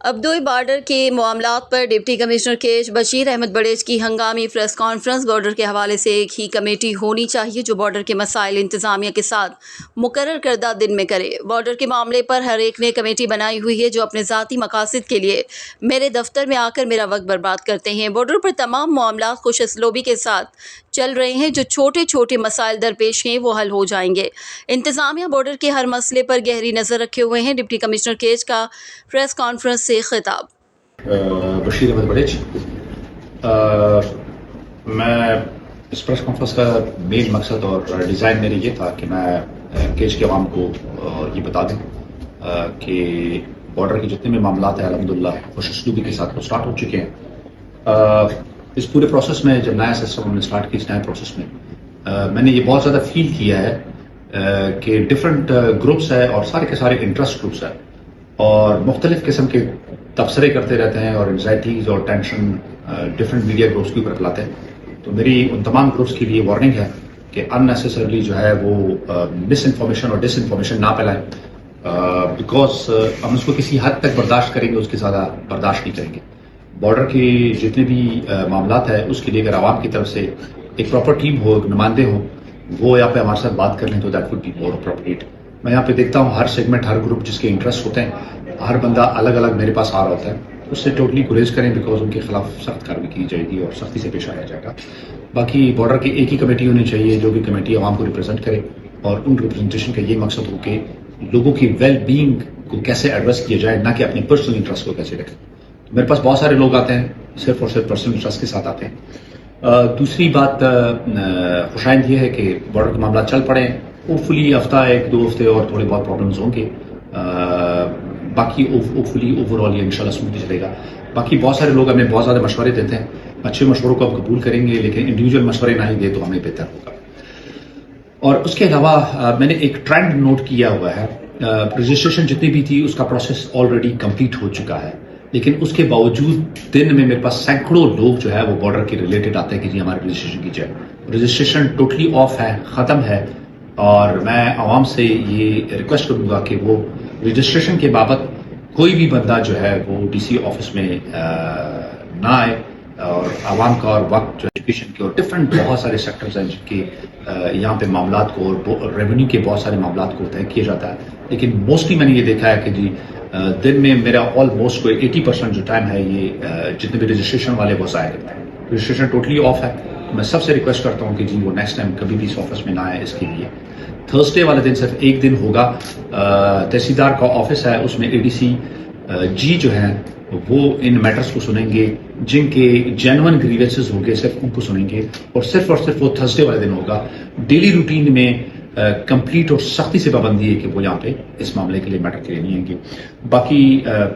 ابدوئی border کے معاملات پر ڈپٹی کمشنر کیش بشیر احمد بڑیچ کی ہنگامی پریس کانفرنس۔ بارڈر کے حوالے سے ایک ہی کمیٹی ہونی چاہیے جو بارڈر کے مسائل انتظامیہ کے ساتھ مقرر کردہ دن میں کرے۔ بارڈر کے معاملے پر ہر ایک نے کمیٹی بنائی ہوئی ہے جو اپنے ذاتی مقاصد کے لیے میرے دفتر میں آ کر میرا وقت برباد کرتے ہیں۔ بارڈر پر تمام معاملات خوش اسلوبی کے ساتھ چل رہے ہیں، جو چھوٹے چھوٹے مسائل درپیش ہیں وہ حل ہو جائیں گے۔ انتظامیہ بارڈر کے ہر مسئلے پر گہری نظر رکھے ہوئے ہیں۔ ڈپٹی کمشنر کیش کا پریس کانفرنس سے خطاب۔ بشیر احمد بڑیچ، میں اس پریس کانفرنس کا مین مقصد اور ڈیزائن میرے یہ تھا کہ میں کیش کے عوام کو یہ بتا دوں کہ بارڈر کے جتنے بھی معاملات ہیں الحمدللہ خوش اسلوبی کے ساتھ وہ اسٹارٹ ہو چکے ہیں۔ اس پورے پروسیس میں جب نیا سسٹم ہم نے اسٹارٹ کیا، اس نئے پروسیس میں میں نے یہ بہت زیادہ فیل کیا ہے کہ ڈفرینٹ گروپس ہے اور سارے کے سارے انٹرسٹ گروپس ہیں اور مختلف قسم کے تبصرے کرتے رہتے ہیں اور انزائٹیز اور ٹینشن ڈفرینٹ میڈیا گروپس کے اوپر پھیلاتے ہیں۔ تو میری ان تمام گروپس کے لیے وارننگ ہے کہ ان نیسیسرلی جو ہے وہ مس انفارمیشن اور ڈس انفارمیشن نہ پھیلائیں، بیکاز ہم اس کو کسی حد تک برداشت کریں گے، اس کے زیادہ برداشت نہیں کریں گے۔ بارڈر کے جتنے بھی معاملات ہیں اس کے لیے اگر عوام کی طرف سے ایک پراپر ٹیم ہو، ایک نمائندے ہوں، وہ یہاں پہ ہمارے ساتھ بات کر لیں تو that would be more appropriate. میں یہاں پہ دیکھتا ہوں ہر سیگمنٹ، ہر گروپ جس کے انٹرسٹ ہوتے ہیں، ہر بندہ الگ الگ میرے پاس آ رہا ہوتا ہے، اس سے ٹوٹلی گریز کریں بیکاز ان کے خلاف سخت کارروائی کی جائے گی اور سختی سے پیش آیا جائے گا۔ باقی بارڈر کی ایک ہی کمیٹی ہونی چاہیے جو کہ کمیٹی عوام کو ریپرزینٹ کرے اور ان ریپرزنٹیشن کا یہ مقصد ہو کہ لوگوں کی ویل بینگ کو کیسے ایڈریس کیا جائے، نہ کہ اپنے پرسنل انٹرسٹ کو کیسے رکھیں۔ میرے پاس بہت سارے لوگ آتے ہیں صرف اور صرف پرسنل انٹرسٹ کے ساتھ آتے ہیں۔ دوسری بات خوش آئند یہ ہے کہ بارڈر کے معاملات چل پڑے ہیں، ہوپ فلی ہفتہ ایک دو ہفتے اور تھوڑے بہت پرابلمز ہوں گے، باقی ہوپ فلی اوور آل یہ انشاءاللہ اسموتھلی چلے گا۔ باقی بہت سارے لوگ ہمیں بہت زیادہ مشورے دیتے ہیں، اچھے مشوروں کو ہم قبول کریں گے لیکن انڈیویجول مشورے نہ ہی دے تو ہمیں بہتر ہوگا۔ اور اس کے علاوہ میں نے ایک ٹرینڈ نوٹ کیا ہوا ہے، رجسٹریشن جتنی بھی تھی اس کا پروسیس آلریڈی کمپلیٹ ہو چکا ہے، لیکن اس کے باوجود دن میں میرے پاس سینکڑوں لوگ جو ہے وہ بارڈر کے ریلیٹڈ آتے ہیں کہ جی ہماری رجسٹریشن کی جائے۔ رجسٹریشن ٹوٹلی آف ہے، ختم ہے، اور میں عوام سے یہ ریکویسٹ کروں گا کہ وہ رجسٹریشن کے بابت کوئی بھی بندہ جو ہے وہ ڈی سی آفس میں نہ آئے، اور عوام کا اور وقت جو ایجوکیشن کے اور ڈفرینٹ بہت سارے سیکٹرز ہیں جن کے یہاں پہ معاملات کو اور ریونیو کے بہت سارے معاملات کو طے کیا جاتا ہے، لیکن موسٹلی میں نے یہ دیکھا ہے کہ جی دن میں میرا آلموسٹ کوئی 80% جو ٹائم ہے یہ جتنے بھی رجسٹریشن والے وہ ضائع کرتے ہیں۔ رجسٹریشن ٹوٹلی آف ہے، میں سب سے ریکویسٹ کرتا ہوں کہ جی وہ نیکسٹ ٹائم کبھی بھی اس آفس میں نہ آئے۔ اس کے لیے تھرسڈے والے دن صرف ایک دن ہوگا، تحصیلدار کا آفس ہے، اس میں اے ڈی سی جی جو ہیں وہ ان میٹرز کو سنیں گے، جن کے جینوئن گریوینسز ہوں گے صرف ان کو سنیں گے، اور صرف وہ تھرسڈے والے دن ہوگا۔ ڈیلی روٹین میں کمپلیٹ اور سختی سے پابندی ہے کہ وہ یہاں پہ اس معاملے کے لیے میٹر کے لیے نہیں آئیں گے۔ باقی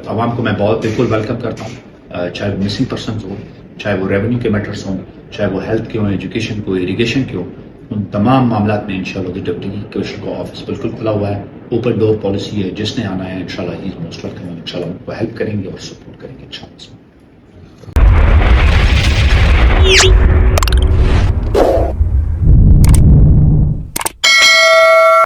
عوام کو میں بہت بالکل ویلکم کرتا ہوں، چاہے وہ مسنگ پرسنز ہوں، چاہے وہ ریونیو کے میٹرز ہوں، چاہے وہ ہیلتھ کے ہوں، ایجوکیشن کو، اریگیشن کے ہوں، ان تمام معاملات میں انشاءاللہ ڈپٹی کمشنر کا آفس بالکل کھلا ہوا ہے، اوپن ڈور پالیسی ہے، جس نے آنا ہے انشاءاللہ ہی از موسٹ ویلکم، انشاءاللہ ان کو ہیلپ کریں گے اور سپورٹ کریں گے انشاءاللہ۔